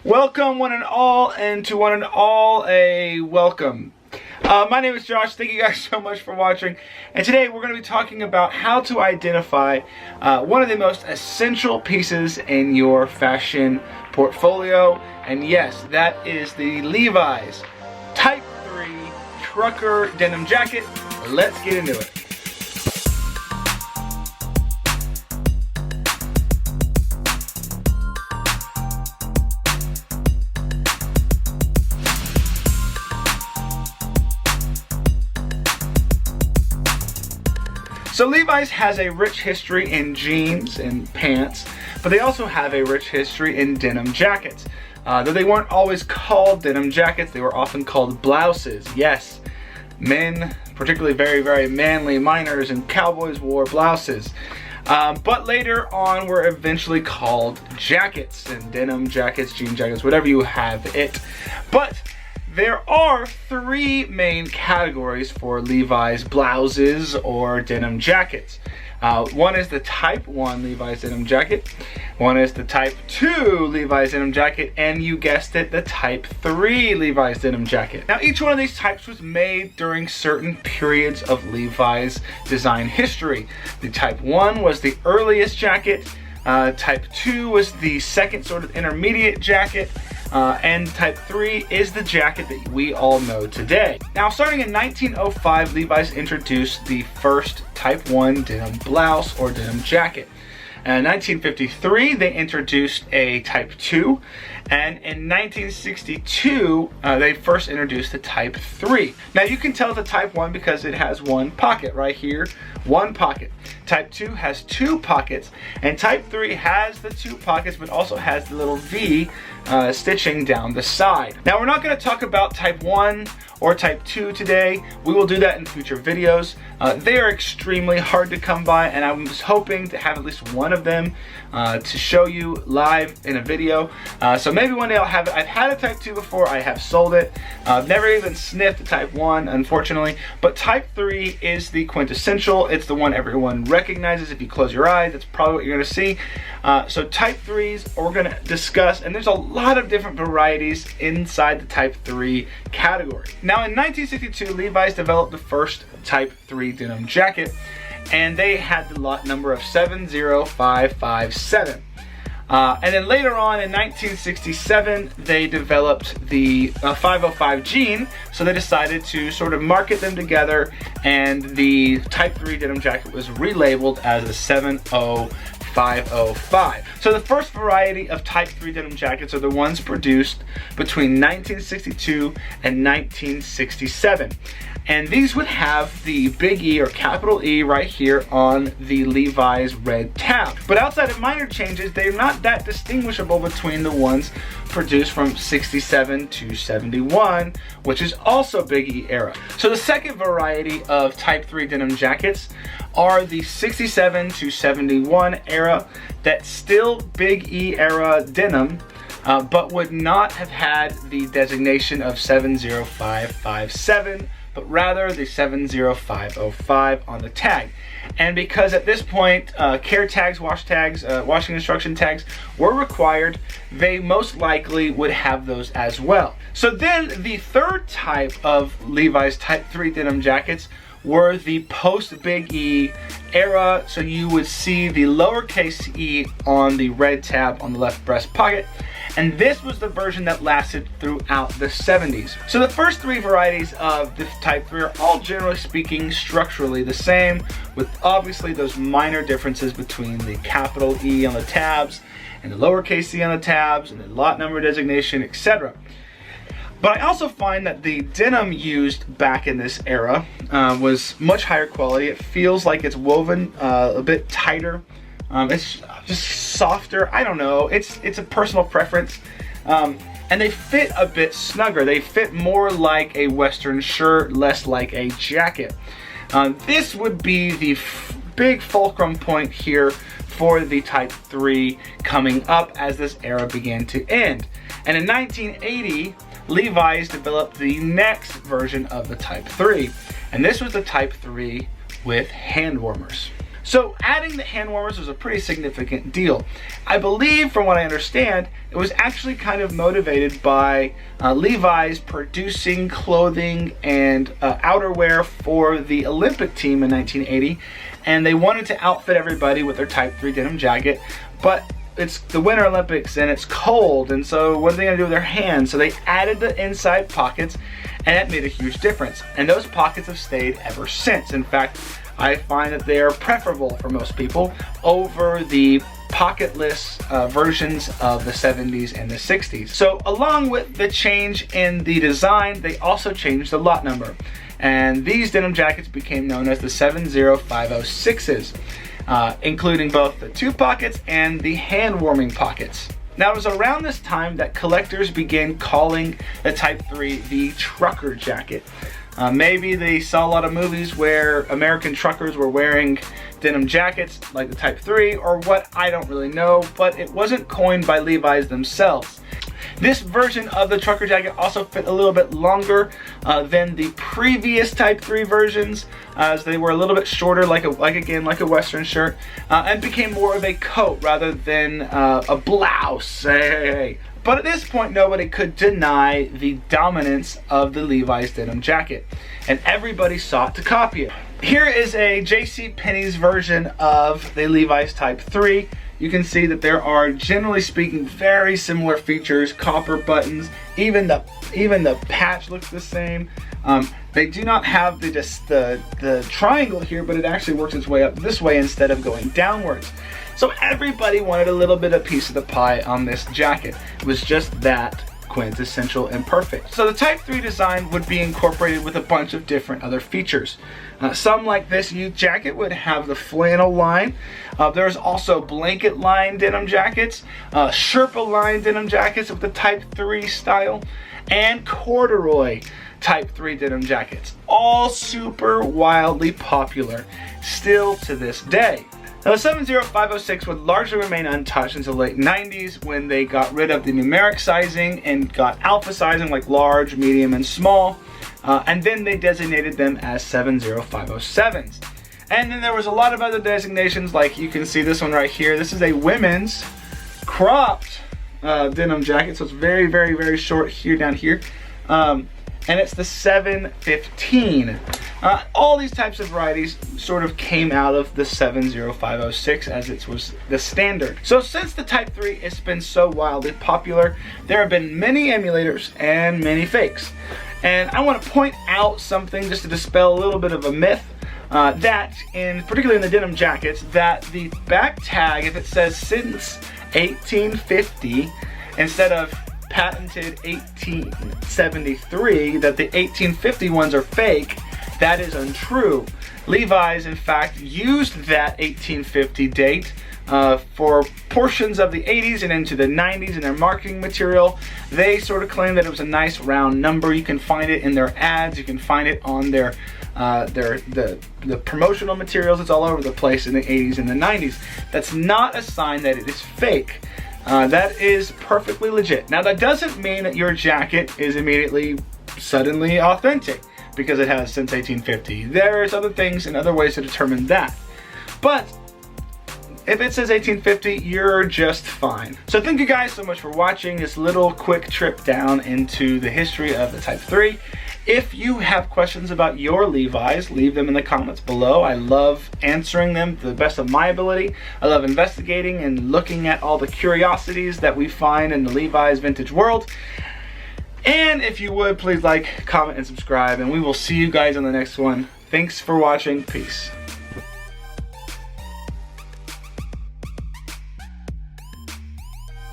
Welcome one and all, and to one and all a welcome. My name is Josh. Thank you guys so much for watching. And today we're going to be talking about how to identify one of the most essential pieces in your fashion portfolio. And yes, that is the Levi's Type 3 Trucker Denim Jacket. Let's get into it. So Levi's has a rich history in jeans and pants, but they also have a rich history in denim jackets. Though they weren't always called denim jackets, they were often called blouses. Yes, men, particularly very manly miners and cowboys, wore blouses. But later on were eventually called jackets, and denim jackets, jean jackets, whatever you have it. But there are three main categories for Levi's blouses or denim jackets. One is the Type 1 Levi's denim jacket, one is the Type 2 Levi's denim jacket, and you guessed it, the Type 3 Levi's denim jacket. Now each one of these types was made during certain periods of Levi's design history. The Type 1 was the earliest jacket, Type 2 was the second sort of intermediate jacket, and Type 3 is the jacket that we all know today. Now, starting in 1905, Levi's introduced the first Type 1 denim blouse or denim jacket. In 1953, they introduced a Type 2, and in 1962, they first introduced the Type 3. Now, you can tell the Type 1 because it has one pocket right here, one pocket. Type 2 has two pockets, and Type 3 has the two pockets, but also has the little V stitching down the side. Now, we're not going to talk about Type 1 or Type 2 today. We will do that in future videos. They are extremely hard to come by, and I was hoping to have at least one of them to show you live in a video. So maybe one day I'll have it. I've had a Type 2 before. I have sold it. I've never even sniffed a Type 1, unfortunately. But Type 3 is the quintessential. It's the one everyone recognizes. If you close your eyes, that's probably what you're going to see. So Type 3s we're going to discuss, and there's a lot of different varieties inside the Type 3 category. Now, in 1962, Levi's developed the first Type 3 denim jacket, and they had the lot number of 70557. And then later on in 1967, they developed the 505 jean, so they decided to sort of market them together, and the Type 3 denim jacket was relabeled as the 70505. So the first variety of Type 3 denim jackets are the ones produced between 1962 and 1967. And these would have the big E or capital E right here on the Levi's red tab. But outside of minor changes, they're not that distinguishable between the ones produced from 67 to 71, which is also big E era. So the second variety of Type 3 denim jackets are the 67 to 71 era, that's still big E era denim, but would not have had the designation of 70557, but rather the 70505 on the tag. And because at this point care tags, washing instruction tags were required, they most likely would have those as well. So then the third type of Levi's Type 3 denim jackets were the post Big E era. So you would see the lowercase e on the red tab on the left breast pocket, and this was the version that lasted throughout the 70s. So the first three varieties of the Type 3 are all generally speaking structurally the same, with obviously those minor differences between the capital E on the tabs and the lowercase e on the tabs and the lot number designation, etc. But I also find that the denim used back in this era was much higher quality. It feels like it's woven a bit tighter. It's just softer. I don't know. It's a personal preference. And they fit a bit snugger. They fit more like a Western shirt, less like a jacket. This would be the big fulcrum point here for the Type 3 coming up as this era began to end. And in 1980, Levi's developed the next version of the Type 3, and this was the Type 3 with hand warmers. So adding the hand warmers was a pretty significant deal. I believe, from what I understand, it was actually kind of motivated by Levi's producing clothing and outerwear for the Olympic team in 1980, and they wanted to outfit everybody with their Type 3 denim jacket, but it's the Winter Olympics and it's cold, and so what are they going to do with their hands? So they added the inside pockets, and it made a huge difference. And those pockets have stayed ever since. In fact, I find that they are preferable for most people over the pocketless versions of the 70s and the 60s. So along with the change in the design, they also changed the lot number. And these denim jackets became known as the 70506s. Including both the 2 pockets and the hand warming pockets. Now, it was around this time that collectors began calling the Type 3 the trucker jacket. Maybe they saw a lot of movies where American truckers were wearing denim jackets like the Type 3, or what, I don't really know, but it wasn't coined by Levi's themselves. This version of the trucker jacket also fit a little bit longer than the previous Type 3 versions, as they were a little bit shorter, like a Western shirt, and became more of a coat rather than a blouse. Hey. But at this point, nobody could deny the dominance of the Levi's denim jacket, and everybody sought to copy it. Here is a JCPenney's version of the Levi's Type 3. You can see that there are, generally speaking, very similar features. Copper buttons, even the patch looks the same. They do not have the triangle here, but it actually works its way up this way instead of going downwards. So everybody wanted a little bit of piece of the pie on this jacket. It was just that quintessential and perfect. So the Type 3 design would be incorporated with a bunch of different other features. Some, like this youth jacket, would have the flannel line. There's also blanket line denim jackets, Sherpa line denim jackets with the Type 3 style, and corduroy Type 3 denim jackets. All super wildly popular still to this day. Now, the 70506 would largely remain untouched until the late 90s, when they got rid of the numeric sizing and got alpha sizing like large, medium, and small. And then they designated them as 70507s. And then there was a lot of other designations, like you can see this one right here. This is a women's cropped denim jacket, so it's very, very, very short here, down here. And it's the 715. All these types of varieties sort of came out of the 70506, as it was the standard. So since the Type 3 has been so wildly popular, there have been many emulators and many fakes. And I want to point out something just to dispel a little bit of a myth, that particularly in the denim jackets, that the back tag, if it says since 1850 instead of patented 1873, that the 1850 ones are fake. That is untrue. Levi's, in fact, used that 1850 date for portions of the 80s and into the 90s in their marketing material. They sort of claim that it was a nice round number. You can find it in their ads. You can find it on the promotional materials. It's all over the place in the 80s and the 90s. That's not a sign that it is fake. That is perfectly legit. Now, that doesn't mean that your jacket is immediately, suddenly authentic because it has since 1850. There's other things and other ways to determine that. But if it says 1850, you're just fine. So thank you guys so much for watching this little quick trip down into the history of the Type 3. If you have questions about your Levi's, leave them in the comments below. I love answering them to the best of my ability. I love investigating and looking at all the curiosities that we find in the Levi's vintage world. And if you would, please like, comment, and subscribe, and we will see you guys on the next one. Thanks for watching. Peace.